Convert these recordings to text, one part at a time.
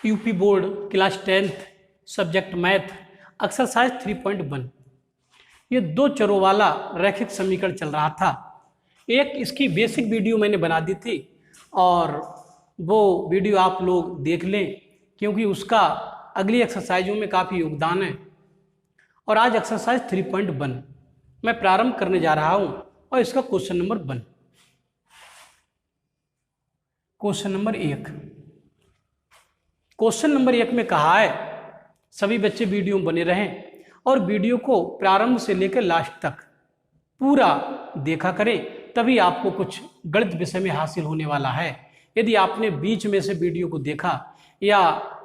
UP board class 10th subject math exercise 3.1। ये दो चरों वाला रैखिक समीकरण चल रहा था। एक इसकी बेसिक वीडियो मैंने बना दी थी और वो वीडियो आप लोग देख लें क्योंकि उसका अगली एक्सरसाइजों में काफ़ी योगदान है। और आज एक्सरसाइज 3.1 मैं प्रारंभ करने जा रहा हूँ और इसका क्वेश्चन नंबर 1। क्वेश्चन नंबर 1 में कहा है, सभी बच्चे वीडियो में बने रहें और वीडियो को प्रारंभ से लेकर लास्ट तक पूरा देखा करें, तभी आपको कुछ गणित विषय में हासिल होने वाला है। यदि आपने बीच में से वीडियो को देखा या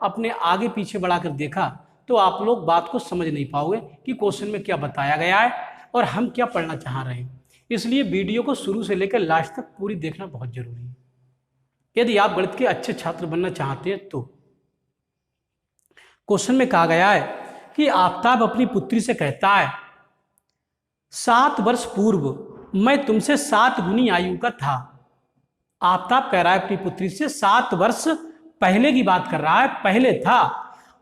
अपने आगे पीछे बढ़ाकर देखा तो आप लोग बात को समझ नहीं पाओगे कि क्वेश्चन में क्या बताया गया है और हम क्या पढ़ना चाह रहे हैं। इसलिए वीडियो को शुरू से लेकर लास्ट तक पूरी देखना बहुत जरूरी है यदि आप गणित के अच्छे छात्र बनना चाहते हैं। तो क्वेश्चन में कहा गया है कि आफताब अपनी पुत्री से कहता है, 7 वर्ष पूर्व मैं तुमसे 7 गुनी आयु का था। आफताब कह रहा है अपनी पुत्री से 7 वर्ष पहले की बात कर रहा है, पहले था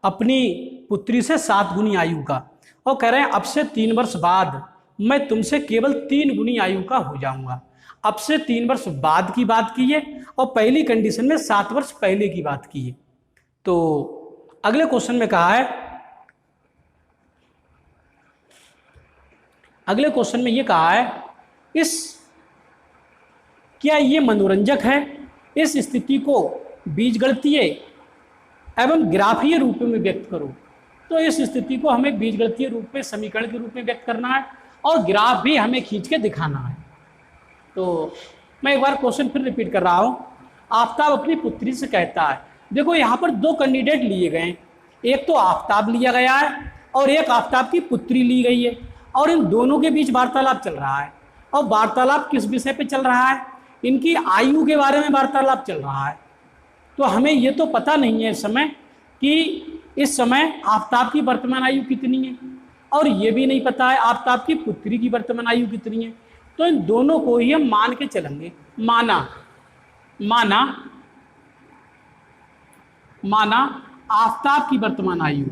अपनी पुत्री से 7 गुनी आयु का, और कह रहे हैं अब से 3 वर्ष बाद मैं तुमसे केवल 3 गुनी आयु का हो जाऊंगा। अब से 3 वर्ष बाद की बात की है और पहली कंडीशन में 7 वर्ष पहले की बात की है। तो अगले क्वेश्चन में कहा है, अगले क्वेश्चन में ये कहा है, क्या ये मनोरंजक है? इस स्थिति को बीजगणितीय एवं ग्राफीय रूप में व्यक्त करो। तो इस स्थिति को हमें बीजगणितीय रूप में समीकरण के रूप में व्यक्त करना है और ग्राफ भी हमें खींच के दिखाना है। तो मैं एक बार क्वेश्चन फिर रिपीट कर रहा हूं। आफताब अपनी पुत्री से कहता है, देखो यहाँ पर 2 कैंडिडेट लिए गए, एक तो आफताब लिया गया है और एक आफताब की पुत्री ली गई है और इन दोनों के बीच वार्तालाप चल रहा है। और वार्तालाप किस विषय पे चल रहा है? इनकी आयु के बारे में वार्तालाप चल रहा है। तो हमें ये तो पता नहीं है इस समय कि इस समय आफताब की वर्तमान आयु कितनी है और ये भी नहीं पता है आफताब की पुत्री की वर्तमान आयु कितनी है। तो इन दोनों को ही हम मान के चलेंगे। माना आफताब की वर्तमान आयु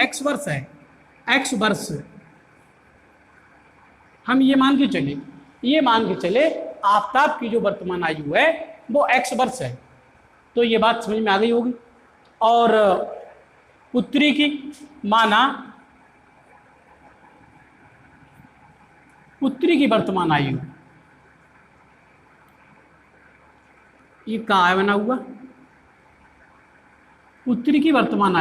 x वर्ष है, x वर्ष हम ये मान के चले आफताब की जो वर्तमान आयु है वो x वर्ष है। तो ये बात समझ में आ गई होगी। और पुत्री की माना पुत्री की वर्तमान आयु, ये कहाँ है बना हुआ? पुत्री की वर्तमान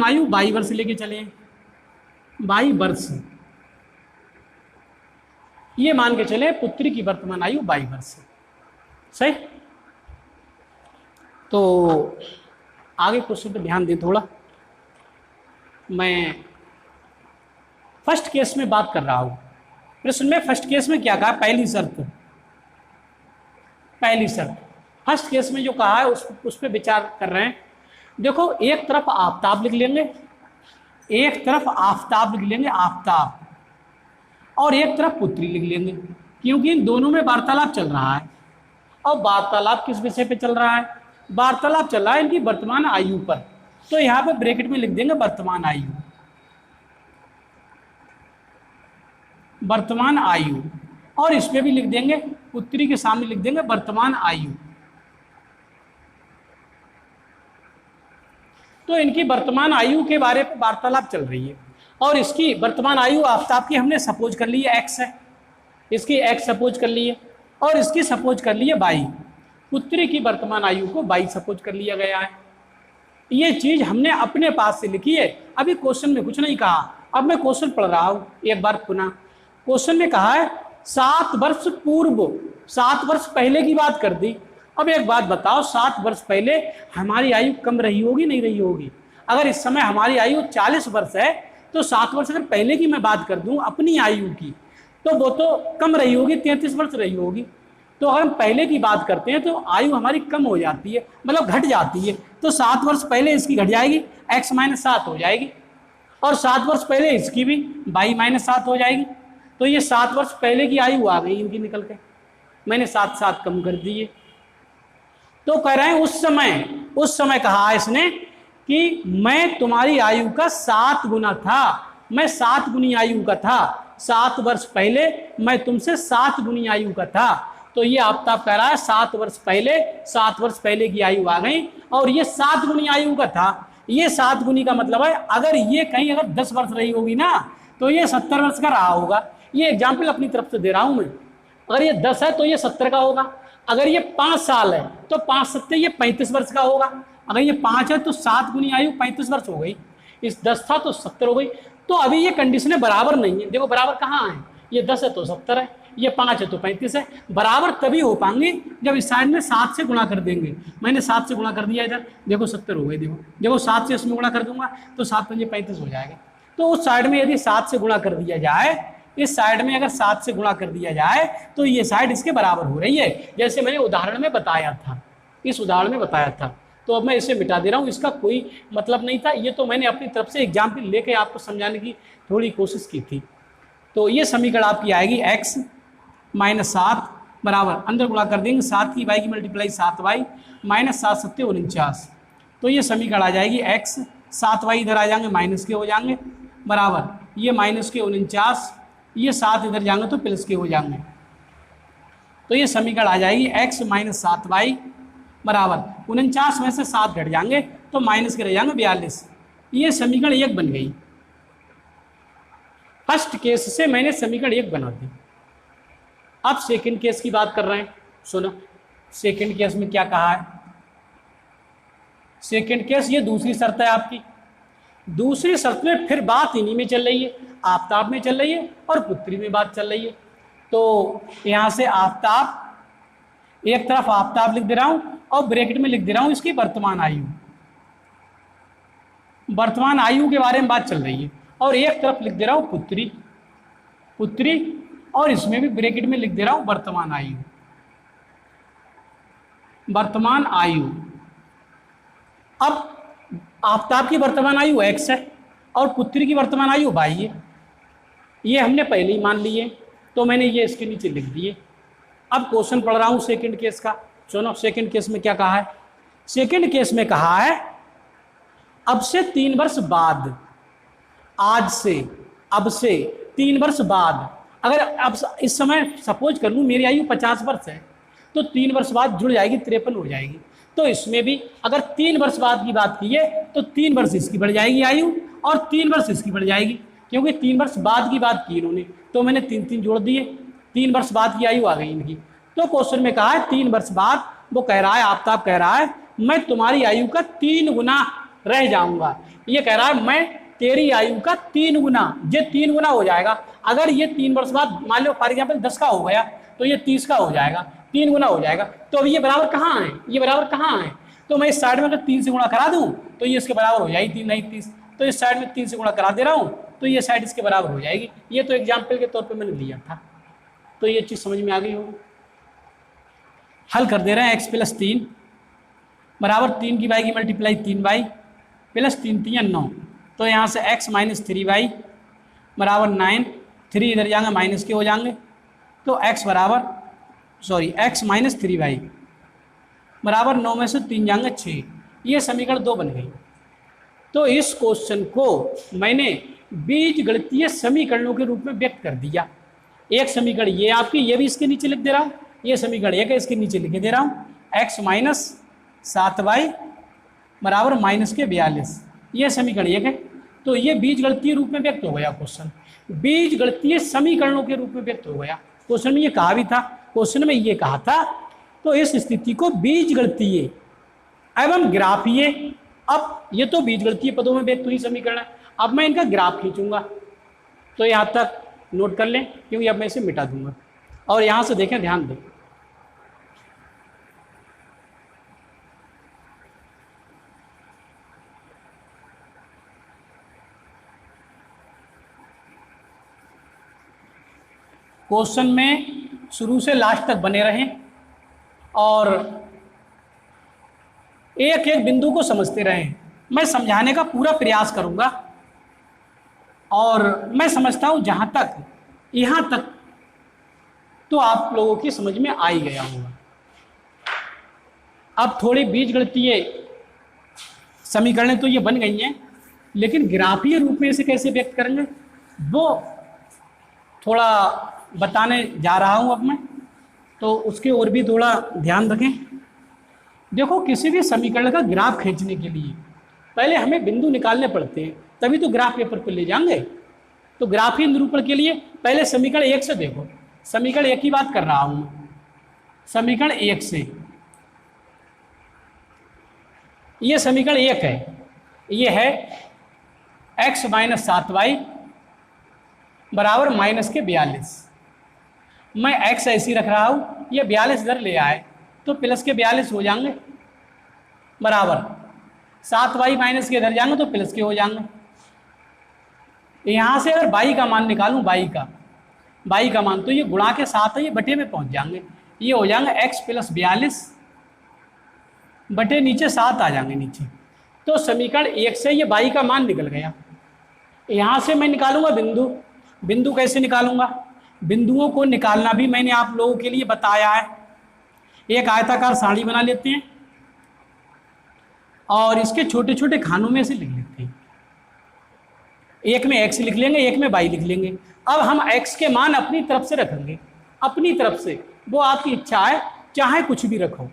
आयु 22 वर्ष लेके चले, 22 वर्ष ये मान के चले पुत्री की वर्तमान आयु 22 वर्ष। सही। तो आगे क्वेश्चन पे ध्यान दें थोड़ा। मैं फर्स्ट केस में बात कर रहा हूं। प्रश्न में फर्स्ट केस में क्या कहा? पहली शर्त फर्स्ट केस में जो कहा है उस पर विचार कर रहे हैं। देखो, एक तरफ आफताब लिख लेंगे, आफताब, और एक तरफ पुत्री लिख लेंगे क्योंकि इन दोनों में वार्तालाप चल रहा है। और वार्तालाप किस विषय पे चल रहा है? वार्तालाप चल रहा है इनकी वर्तमान आयु पर। तो यहाँ पे ब्रैकेट में लिख देंगे वर्तमान आयु, और इसमें भी लिख देंगे, पुत्री के सामने लिख देंगे वर्तमान आयु। तो इनकी वर्तमान आयु के बारे में वार्तालाप चल रही है और इसकी वर्तमान आयु आफताब की हमने सपोज कर ली है x है, इसकी x सपोज कर ली है और इसकी सपोज कर ली है y। पुत्री की वर्तमान आयु को y सपोज कर लिया गया है। ये चीज हमने अपने पास से लिखी है, अभी क्वेश्चन में कुछ नहीं कहा। अब मैं क्वेश्चन पढ़ रहा हूं एक बार पुनः। क्वेश्चन में कहा है 7 वर्ष पूर्व, 7 वर्ष पहले की बात कर दी। अब एक बात बताओ, 7 वर्ष पहले हमारी आयु कम रही होगी नहीं रही होगी? अगर इस समय हमारी आयु 40 वर्ष है तो 7 वर्ष अगर पहले की मैं बात कर दूं अपनी आयु की तो वो तो कम रही होगी, 33 वर्ष रही होगी। तो अगर हम पहले की बात करते हैं तो आयु हमारी कम हो जाती है, मतलब घट जाती है। तो 7 वर्ष पहले इसकी घट जाएगी, x माइनस 7 हो जाएगी, और 7 वर्ष पहले इसकी भी y माइनस 7 हो जाएगी। तो ये 7 वर्ष पहले की आयु आ गई इनकी निकल के, मैंने 7 7 कम कर दिए। तो कह रहे हैं उस समय कहा इसने कि मैं तुम्हारी आयु का 7 गुना था, मैं 7 गुनी आयु का था, 7 वर्ष पहले मैं तुमसे 7 गुनी आयु का था। तो ये आफ्ताब कह रहा है 7 वर्ष पहले की आयु आ गई, और ये 7 गुनी आयु का था। ये 7 गुनी का मतलब है अगर ये कहीं अगर 10 वर्ष रही होगी ना तो ये 70 वर्ष का रहा होगा। ये एग्जाम्पल अपनी तरफ से दे रहा हूं मैं। अगर ये 10 है तो ये 70 का होगा, अगर ये 5 साल है तो 5 सत्ते ये 35 वर्ष का होगा, अगर ये 5 है तो 7 गुनी आयु 35 वर्ष हो गई, इस 10 था तो 70 हो गई। तो अभी ये कंडीशनें बराबर नहीं है, देखो बराबर कहाँ है, ये 10 है तो 70 है, ये 5 है तो 35 है। बराबर तभी हो पाएंगे जब इस साइड में 7 से गुणा कर देंगे। मैंने 7 से गुणा कर दिया इधर, देखो 70 हो गए। देखो 7 से इसमें गुणा कर दूंगा तो 7 पंजे 35 हो जाएगा। तो उस साइड में यदि 7 से गुणा कर दिया जाए, इस साइड में अगर 7 से गुणा कर दिया जाए तो ये साइड इसके बराबर हो रही है, जैसे मैंने उदाहरण में बताया था, इस उदाहरण में बताया था। तो अब मैं इसे मिटा दे रहा हूँ, इसका कोई मतलब नहीं था, ये तो मैंने अपनी तरफ से एग्जाम्पल लेके आपको समझाने की थोड़ी कोशिश की थी। तो ये समीकरण आपकी आएगी x माइनस 7 बराबर, अंदर गुणा कर देंगे 7 की y की मल्टीप्लाई 7y माइनस 7 सत्ते 49। तो ये समीकरण आ जाएगी x, 7y इधर आ जाएंगे माइनस के हो जाएंगे बराबर, ये माइनस के 49, ये 7 इधर जाएंगे तो प्लस के हो जाएंगे। तो ये समीकरण आ जाएगी x माइनस 7y बराबर 49 में से 7 घट जाएंगे तो माइनस के रह जाएंगे 42। ये समीकरण 1 बन गई। फर्स्ट केस से मैंने समीकरण 1 बना दी। अब सेकंड केस की बात कर रहे हैं, सुनो सेकंड केस में क्या कहा है। सेकंड केस ये दूसरी शर्त है आपकी। दूसरी शर्त में फिर बात इन्हीं में चल रही है, आफ्ताब में चल रही है और पुत्री में बात चल रही है। तो यहां से आफ्ताब, एक तरफ आफ्ताब लिख दे रहा हूं और ब्रैकेट में लिख दे रहा हूं इसकी वर्तमान आयु, वर्तमान आयु के बारे में बात चल रही है, और एक तरफ लिख दे रहा हूं पुत्री, और इसमें भी ब्रैकेट में लिख दे रहा हूं वर्तमान आयु, वर्तमान आयु। अब आफ्ताब की वर्तमान आयु x है और पुत्री की वर्तमान आयु y है, ये हमने पहले ही मान लिए, तो मैंने ये इसके नीचे लिख दिए। अब क्वेश्चन पढ़ रहा हूं सेकंड केस का, सुनो सेकंड केस में क्या कहा है। सेकंड केस में कहा है अब से 3 वर्ष बाद, आज से अब से 3 वर्ष बाद, अगर अब इस समय सपोज कर लूँ मेरी आयु 50 वर्ष है तो 3 वर्ष बाद जुड़ जाएगी 53 हो जाएगी। तो इसमें भी अगर 3 वर्ष बाद की बात की है तो 3 वर्ष इसकी बढ़ जाएगी आयु और 3 वर्ष इसकी बढ़ जाएगी, क्योंकि 3 वर्ष बाद की बात की इन्होंने, तो मैंने 3 3 जोड़ दिए, 3 वर्ष बाद की आयु आ गई इनकी। तो क्वेश्चन में कहा है 3 वर्ष बाद, वो कह रहा है आफ्ताब कह रहा है मैं तुम्हारी आयु का 3 गुना रह जाऊंगा। ये कह रहा है मैं तेरी आयु का 3 गुना, ये 3 गुना हो जाएगा। अगर ये 3 वर्ष बाद मान लो फॉर एग्जाम्पल 10 का हो गया तो ये 30 का हो जाएगा, 3 गुना हो जाएगा। तो अब ये बराबर कहाँ है, ये बराबर कहाँ है, तो मैं इस साइड में अगर 3 से गुणा करा दूं तो ये इसके बराबर हो जाएगी 3 नहीं 30, तो इस साइड में 3 से गुणा करा दे रहा हूँ तो ये साइड इसके बराबर हो जाएगी। ये तो एग्जाम्पल के तौर पे मैंने लिया था, तो ये चीज़ समझ में आ गई होगी। हल कर दे रहे हैं x प्लस 3 बराबर 3 की y की मल्टीप्लाई 3y प्लस 3 3 9, तो यहाँ से x माइनस 3y बराबर 9, 3 इधर जाएंगे माइनस के हो जाएंगे, तो x बराबर x माइनस 3y बराबर 9 में से 3 जाएंगे 6। ये समीकरण 2 बन गई। तो इस क्वेश्चन को मैंने बीजगणितीय समीकरणों के रूप में व्यक्त कर दिया। एक समीकरण ये आपकी, ये भी इसके नीचे लिख दे रहा हूँ, ये समीकरण एक है इसके नीचे लिख दे रहा हूँ, x माइनस 7y बराबर माइनस के 42, ये समीकरण एक है। तो ये बीजगणितीय रूप में व्यक्त हो गया क्वेश्चन, बीजगणितीय समीकरणों के रूप में व्यक्त हो गया। क्वेश्चन में ये कहा भी था, क्वेश्चन में ये कहा था, तो इस स्थिति को बीजगणितीय एवं ग्राफीय, अब ये तो बीजगणितीय पदों में व्यक्त हुई समीकरण है, अब मैं इनका ग्राफ खींचूंगा। तो यहाँ तक नोट कर लें क्योंकि अब मैं इसे मिटा दूंगा, और यहाँ से देखें, ध्यान दें। क्वेश्चन में शुरू से लास्ट तक बने रहें, और एक एक बिंदु को समझते रहें। मैं समझाने का पूरा प्रयास करूंगा और मैं समझता हूं जहां तक यहां तक तो आप लोगों की समझ में आ ही गया होगा। अब थोड़ी बीजगणितीय समीकरणें तो ये बन गई हैं, लेकिन ग्राफीय रूप में इसे कैसे व्यक्त करेंगे वो थोड़ा बताने जा रहा हूं अब मैं, तो उसके ओर भी थोड़ा ध्यान रखें। देखो, किसी भी समीकरण का ग्राफ खींचने के लिए पहले हमें बिंदु निकालने पड़ते हैं, तभी तो ग्राफ पेपर पर ले जाएंगे। तो ग्राफीय निरूपण के लिए पहले समीकरण 1 से देखो। समीकरण 1 की बात कर रहा हूं। समीकरण 1 से, ये समीकरण 1 है, ये है x माइनस 7y बराबर माइनस के 42। मैं x ऐसी रख रहा हूं, ये 42 इधर ले आए तो प्लस के 42 हो जाएंगे, बराबर 7y माइनस के इधर जाएंगे तो प्लस के हो जाएंगे। यहां से अगर y का मान निकालूं, y का मान, तो ये गुणा के साथ है, ये बटे में पहुंच जाएंगे। ये हो जाएंगे x प्लस 42 बटे नीचे 7 आ जाएंगे नीचे। तो समीकरण 1 से ये y का मान निकल गया। यहां से मैं निकालूंगा बिंदु कैसे निकालूंगा? बिंदुओं को निकालना भी मैंने आप लोगों के लिए बताया है। एक आयताकार सारणी बना लेते हैं और इसके छोटे छोटे खानों में से लिख लेते हैं। एक में x लिख लेंगे, एक में y लिख लेंगे। अब हम x के मान अपनी तरफ से रखेंगे, अपनी तरफ से, वो आपकी इच्छा है, चाहे कुछ भी रखो।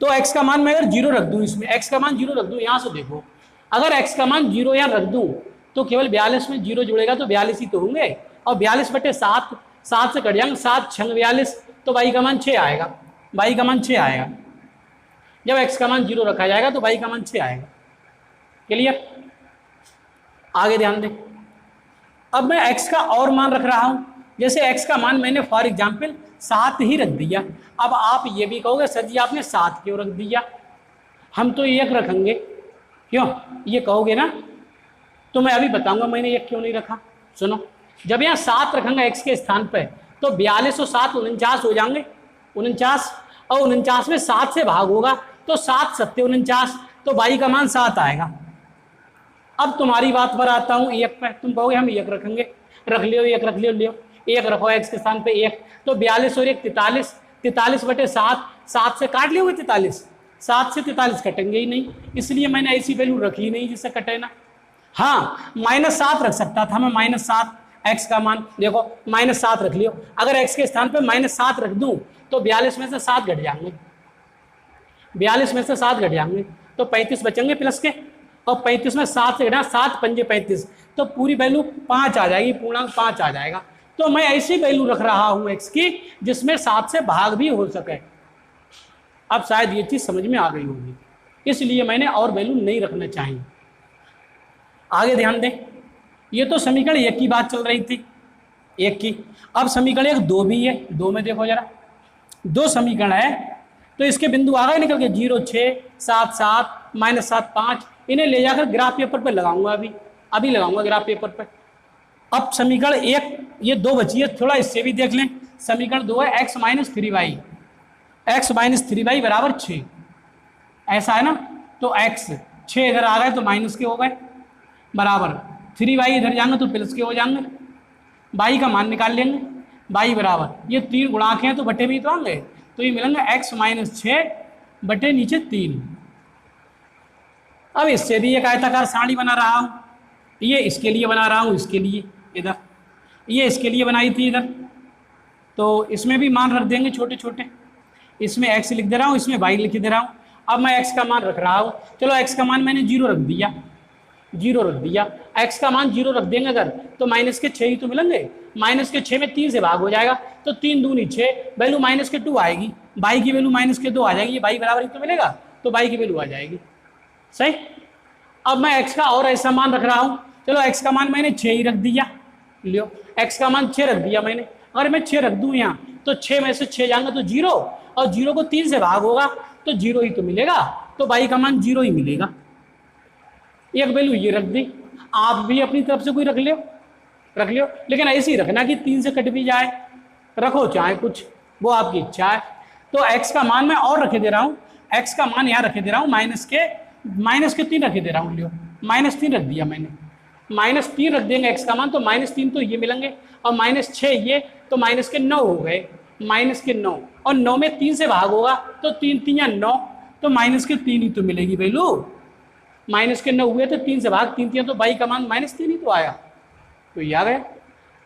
तो x का मान मैं अगर 0 रख दूं, इसमें x का मान 0 रख दूं, यहां से देखो, अगर x का मान 0 यहाँ रख दूं तो केवल 42 में 0 जुड़ेगा तो 42 ही तो होंगे, और 42 बटे 7, 7 से कट जाएंगे, 7 छंग 42, तो y का मान 6 आएगा। y का मान 6 आएगा। जब x का मान 0 रखा जाएगा तो y का मान 6 आएगा। क्लियर? आगे ध्यान दें। अब मैं x का और मान रख रहा हूं, जैसे x का मान मैंने फॉर एग्जाम्पल 7 ही रख दिया। अब आप ये भी कहोगे सर जी आपने 7 क्यों रख दिया, हम तो 1 रखेंगे, क्यों ये कहोगे ना? तो मैं अभी बताऊंगा मैंने 1 क्यों नहीं रखा। सुनो, जब यहाँ 7 रखेंगे x के स्थान पर तो 42 और 7 49 हो जाएंगे, 49, और 49 में 7 से भाग होगा तो 7 7 49, तो y का मान 7 आएगा। अब तुम्हारी बात पर आता हूँ 1 पर, तुम कहोगे हम 1 रखेंगे, रख लियो 1, रख लियो 1 रखो x के स्थान पे 1, तो 42 और 1 43, 43 बटे 7, 7 से काट लियोगे 43, 7 से 43 कटेंगे ही नहीं, इसलिए मैंने ऐसी वैल्यू रखी नहीं जिससे कटे ना। हाँ, -7 रख सकता था मैं, -7 x का मान, देखो -7 रख लियो। अगर x के स्थान पे -7 रख दूं तो 42 में से 7 घट जाएंगे, 42 में से 7 घट जाएंगे तो 35 बचेंगे प्लस के, और 35 में 7 से घटा 7 पंजे 35, तो पूरी वैल्यू 5 आ जाएगी, पूर्णांक 5 आ जाएगा। तो मैं ऐसी वैल्यू रख रहा हूं x की जिसमें 7 से भाग भी हो सके। अब शायद ये चीज समझ में आ गई होगी, इसलिए मैंने और वैल्यू नहीं रखना चाहिए। आगे ध्यान दें, ये तो समीकरण 1 की बात चल रही थी, 1 की। अब समीकरण 1 2 भी है, 2 में देखो जरा, 2 समीकरण है, तो इसके बिंदु आ गए निकल के 0 6 7 7 -7 5, इन्हें ले जाकर ग्राफ पेपर पर लगाऊंगा, अभी लगाऊंगा ग्राफ पेपर पर। अब समीकरण 1, ये 2 बची है, थोड़ा इससे भी देख लें। समीकरण 2 है x माइनस 3y बराबर 6, ऐसा है ना? तो x 6 इधर आ गए तो माइनस के हो गए, बराबर 3y इधर जाएंगे तो प्लस के हो जाएंगे। y का मान निकाल लेंगे, y बराबर, ये 3 गुणांक हैं तो बटे भी तो आएंगे, तो ये मिलेंगे x माइनस 6 बटे नीचे 3। अब इससे भी एक आयताकार सारणी बना रहा हूँ, ये इसके लिए बना रहा हूँ, इसके लिए इधर, ये इसके लिए बनाई थी इधर, तो इसमें भी मान रख देंगे छोटे छोटे, इसमें x लिख दे रहा हूँ, इसमें y लिख दे रहा हूँ। अब मैं x का मान रख रहा हूँ, चलो x का मान मैंने 0 रख दिया, x का मान 0 रख देंगे अगर, तो माइनस के 6 ही तो मिलेंगे, माइनस के 6 में 3 से भाग हो जाएगा, तो 3 दूनी 6, वैल्यू माइनस के 2 आएगी, y की वैल्यू माइनस के 2 आ जाएगी, y बराबर ही तो मिलेगा, तो y की वैल्यू आ जाएगी। सही। अब मैं x का और ऐसा मान रख रहा हूँ, चलो x का मान मैंने 6 ही रख दिया, लियो x का मान 6 रख दिया मैंने। अगर मैं 6 रख दूँ यहाँ तो 6 में से 6 जाएंगे तो 0, और 0 को 3 से भाग होगा तो 0 ही तो मिलेगा, तो y का मान 0 ही मिलेगा। एक वैल्यू ये रख दी, आप भी अपनी तरफ से कोई रख लियो, लेकिन ऐसे ही रखना कि 3 से कट भी जाए, रखो चाहे कुछ, वो आपकी इच्छा है। तो x का मान मैं और रखे दे रहा हूँ, x का मान यहाँ रखे दे रहा हूँ माइनस के 3 रखे दे रहा हूँ। लियो -3 रख दिया मैंने, -3 रख देंगे x का मान, तो -3 तो ये मिलेंगे और -6 ये, तो -9 हो गए, -9 और 9 में 3 से भाग होगा तो 3 3 या 9, तो -3 ही तो मिलेगी वैल्यू। -9 हुए तो 3 से भाग 3 3 तो y का मान -3 ही तो आया, तो ये आ गया।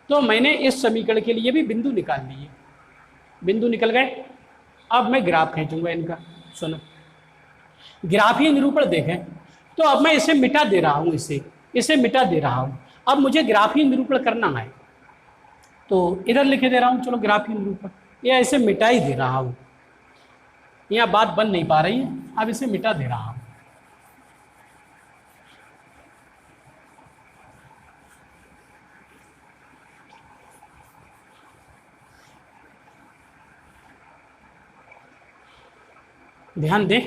तो मैंने इस समीकरण के लिए भी बिंदु निकाल लिए, बिंदु निकल गए। अब मैं ग्राफ खींचूंगा इनका। सुनो, ग्राफीय निरूपण देखें तो अब मैं इसे मिटा दे रहा हूँ, इसे मिटा दे रहा हूँ। अब मुझे ग्राफीय निरूपण करना है, तो इधर लिखे दे रहा हूँ, चलो ग्राफीय निरूपण, या इसे मिटा ही दे रहा हूँ। यहाँ बात बन नहीं पा रही है, अब इसे मिटा दे रहा हूँ। ध्यान दे,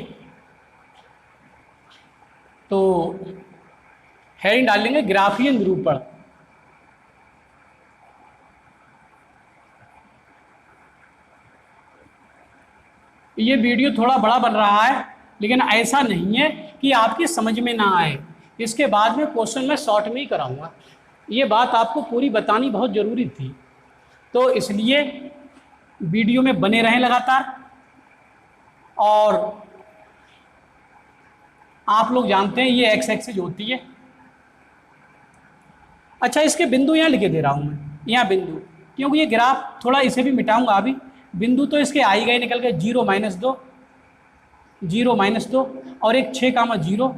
तो हेडिंग डालेंगे ग्राफीय निरूपण। ये वीडियो थोड़ा बड़ा बन रहा है, लेकिन ऐसा नहीं है कि आपकी समझ में ना आए। इसके बाद में क्वेश्चन मैं शॉर्ट में ही कराऊंगा, ये बात आपको पूरी बतानी बहुत ज़रूरी थी, तो इसलिए वीडियो में बने रहें लगातार। और आप लोग जानते हैं ये एक्स एक्सिस होती है। अच्छा, इसके बिंदु यहाँ लिखे दे रहा हूँ मैं, यहाँ बिंदु, क्योंकि ये ग्राफ थोड़ा इसे भी मिटाऊंगा अभी। बिंदु तो इसके आ ही गए, निकल गए 0 -2, 0 -2 और एक 6,0,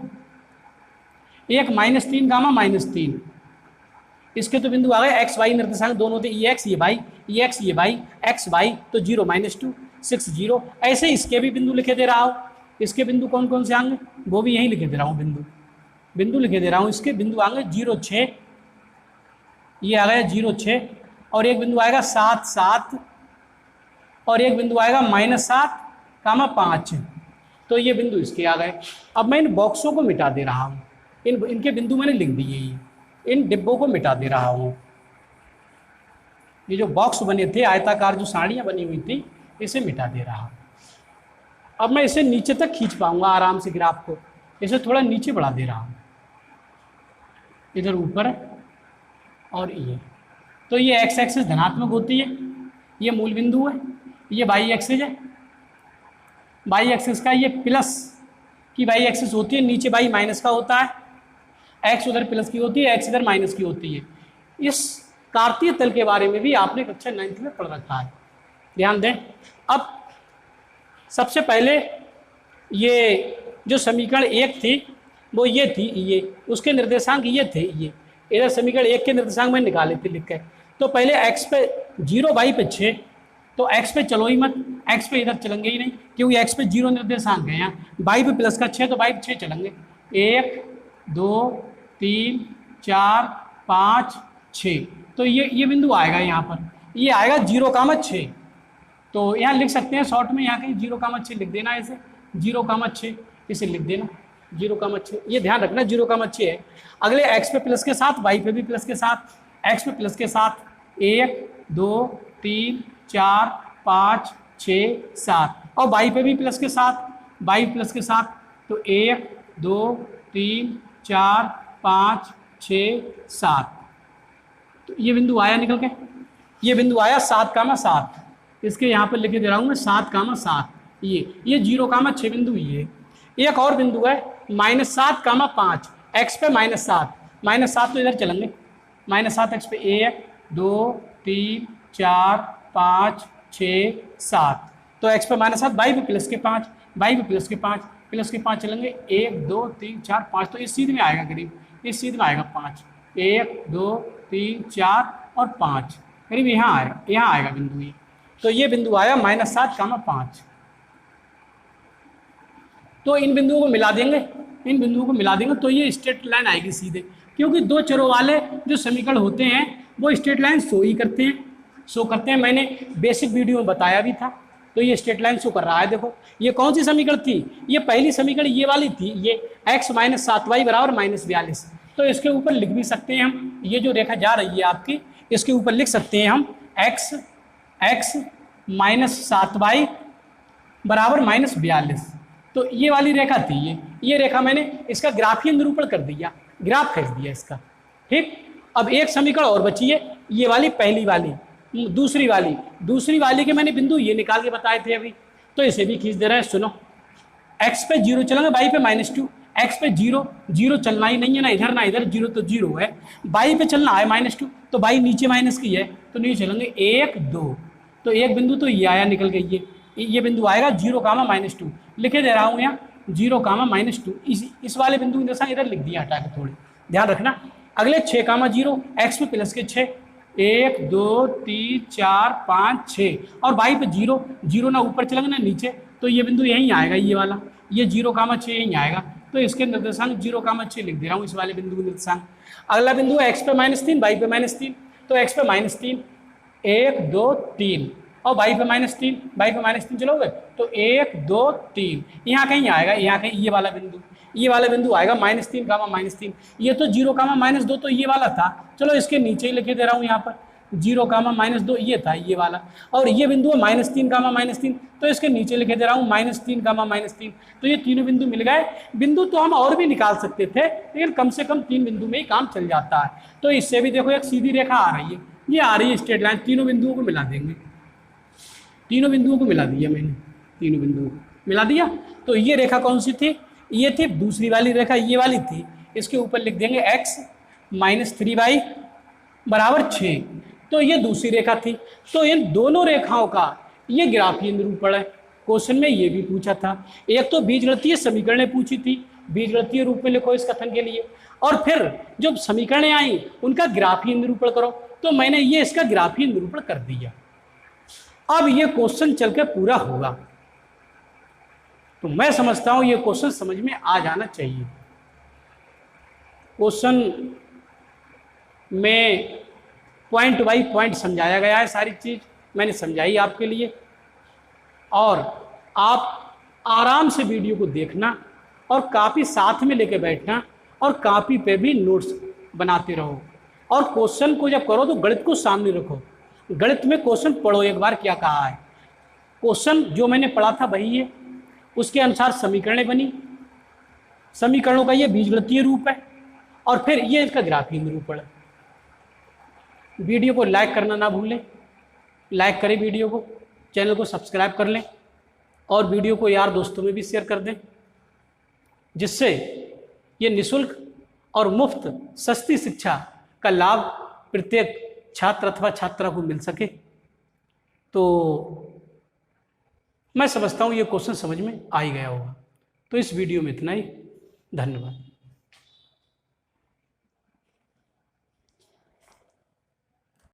एक -3, -3। इसके तो बिंदु आ गए। एक्स वाई निर्देशांक दोनों थे, ये एक्स ये वाई, ये एक्स ये वाई, एक्स वाई, तो 0 -2 6 0। ऐसे इसके भी बिंदु लिखे दे रहा हूँ। इसके बिंदु कौन कौन से आएंगे वो भी यहीं लिखे दे रहा हूँ, बिंदु लिखे दे रहा हूँ। इसके बिंदु आएंगे 0 6, ये आ गया 0 6, और एक बिंदु आएगा 7 7, और एक बिंदु आएगा -7, 5। तो ये बिंदु इसके आ गए। अब मैं इन बॉक्सों को मिटा दे रहा हूँ, इनके बिंदु मैंने लिख दिए, ये इन डिब्बों को मिटा दे रहा हूँ। ये जो बॉक्स बने थे, आयताकार जो साड़ियाँ बनी हुई थी, इसे मिटा दे रहा हूँ। अब मैं इसे नीचे तक खींच पाऊंगा आराम से ग्राफ को, इसे थोड़ा नीचे बढ़ा दे रहा हूँ, इधर ऊपर और ये। तो ये एक्स एक्सिस धनात्मक होती है, ये मूल बिंदु है, ये वाई एक्सिस है। वाई एक्सिस का ये प्लस की वाई एक्सिस होती है, नीचे वाई माइनस का होता है, एक्स उधर प्लस की होती है, एक्स इधर माइनस की होती है। इस कार्तीय तल के बारे में भी आपने कक्षा 9th में पढ़ रखा है, ध्यान दें। अब सबसे पहले ये जो समीकरण 1 थी वो ये थी, ये उसके निर्देशांक ये थे, ये इधर समीकरण 1 के निर्देशांक में निकाले थे लिख के। तो पहले x पे 0, y पे 6, तो x पे चलो ही मत, x पे इधर चलेंगे ही नहीं, क्योंकि x पे 0 निर्देशांक है यहाँ। y पे प्लस का 6, तो y पे 6 चलेंगे, 1 2 3 4 5 6। तो ये बिंदु आएगा यहाँ पर, ये आएगा 0,6। तो यहाँ लिख सकते हैं शॉर्ट में, यहाँ कहीं 0,6 लिख देना, इसे 0,6 इसे लिख देना, 0,6। ये ध्यान रखना 0,6 है। अगले x पे प्लस के साथ, y पे भी प्लस के साथ, x पे प्लस के साथ 1 2 3 4 5 6 7, और y पे भी प्लस के साथ, y प्लस के साथ, तो 1 2 3 4 5 6 7। तो ये बिंदु आया निकल के, ये बिंदु आया 7,7। इसके यहाँ पर लिखे दे रहा हूँ मैं 7,7। ये 0,6 बिंदु ये। एक और बिंदु है -7,5, x पे -7 तो इधर चलेंगे, -7 x पे 1 2 3 4 5 6 7। तो x पे -7, y पे प्लस के 5, y पे प्लस के 5 चलेंगे, 1 2 3 4 5। तो इस सीध में आएगा करीब, इस सीध में आएगा 5, 1 2 3 4 और 5, करीब यहाँ आएगा बिंदु ये। तो ये बिंदु आया -7,5। तो इन बिंदुओं को मिला देंगे, तो ये स्ट्रेट लाइन आएगी सीधे, क्योंकि दो चरों वाले जो समीकरण होते हैं वो स्ट्रेट लाइन शो करते हैं। मैंने बेसिक वीडियो में बताया भी था। तो ये स्ट्रेट लाइन शो कर रहा है। देखो ये कौन सी समीकरण थी, ये पहली समीकरण ये वाली थी, ये x - 7y = -42। तो इसके ऊपर लिख भी सकते हैं हम, ये जो रेखा जा रही है आपकी, इसके ऊपर लिख सकते हैं हम x -7y बराबर -42। तो ये वाली रेखा थी, ये रेखा मैंने इसका ग्राफीय निरूपण कर दिया, ग्राफ खींच दिया इसका। ठीक, अब एक समीकरण और बची है, ये वाली पहली वाली, दूसरी वाली के मैंने बिंदु ये निकाल के बताए थे अभी, तो इसे भी खींच दे रहे हैं। सुनो, x पे 0 चलेंगे, y पे -2, x पे 0 चलना ही नहीं है, ना इधर ना इधर, 0 तो 0 है, y पे चलना है -2, तो y नीचे माइनस की है तो नीचे चलेंगे 1 2, तो एक बिंदु तो ये आया, निकल गई ये बिंदु आएगा 0, -2 लिखे दे रहा हूँ यहाँ, 0, -2। इस वाले बिंदु की दशा इधर लिख दिया हटा के, थोड़ी ध्यान रखना। अगले 6, 0, x पे प्लस के 6, 1 2 3 4 5 6, और y पे 0 ना ऊपर चलेंगे ना नीचे, तो ये बिंदु यहीं आएगा, ये वाला, ये 0, 6 यहीं आएगा, तो इसके निर्देशांक 0, 6 लिख दे रहा हूँ, इस वाले बिंदु के निर्देशांक। अगला बिंदु है x पे -3, y पे -3, तो x पे -3 1 2 3, और y पे -3 चलोगे तो 1 2 3, यहाँ कहीं आएगा, यहाँ कहीं ये वाला बिंदु आएगा -3, -3, ये तो 0, -2 तो ये वाला था, चलो इसके नीचे ही लिखे दे रहा हूँ यहाँ पर, 0, -2 ये था, ये वाला, और ये बिंदु है -3, तो इसके नीचे लिखे दे रहा हूँ -3, तो ये तीनों बिंदु मिल गए। बिंदु तो हम और भी निकाल सकते थे, लेकिन कम से कम 3 बिंदु में ही काम चल जाता है। तो इससे भी देखो एक सीधी रेखा आ रही है, ये आ रही है स्ट्रेट लाइन, तीनों बिंदुओं को मिला देंगे, तीनों बिंदुओं को मिला दिया मैंने, तीनों बिंदुओं को मिला दिया। तो ये रेखा कौन सी थी, ये थी दूसरी वाली रेखा, ये वाली थी, इसके ऊपर लिख देंगे x -3y बराबर 6, तो ये दूसरी रेखा थी। तो इन दोनों रेखाओं का ये ग्राफीय निरूपण है, क्वेश्चन में ये भी पूछा था। एक तो बीजगणितीय समीकरणें पूछी थी, बीजगणितीय रूप में लिखो इस कथन के लिए, और फिर जो समीकरणें आई उनका ग्राफीय निरूपण करो, तो मैंने ये इसका ग्राफीय निरूपण कर दिया। अब ये क्वेश्चन चल के पूरा होगा, तो मैं समझता हूं ये क्वेश्चन समझ में आ जाना चाहिए। क्वेश्चन में पॉइंट बाई पॉइंट समझाया गया है, सारी चीज मैंने समझाई आपके लिए, और आप आराम से वीडियो को देखना और कॉपी साथ में लेके बैठना, और कॉपी पे भी नोट्स बनाते रहो, और क्वेश्चन को जब करो तो गणित को सामने रखो, गणित में क्वेश्चन पढ़ो एक बार क्या कहा है, क्वेश्चन जो मैंने पढ़ा था वही है, उसके अनुसार समीकरणें बनी, समीकरणों का ये बीजगणितीय रूप है, और फिर ये इसका ग्राफीय निरूपण है। वीडियो को लाइक करना ना भूलें, लाइक करें वीडियो को, चैनल को सब्सक्राइब कर लें, और वीडियो को यार दोस्तों में भी शेयर कर दें, जिससे ये निःशुल्क और मुफ्त सस्ती शिक्षा का लाभ प्रत्येक छात्र अथवा छात्रा को मिल सके। तो मैं समझता हूँ ये क्वेश्चन समझ में आ ही गया होगा। तो इस वीडियो में इतना ही, धन्यवाद।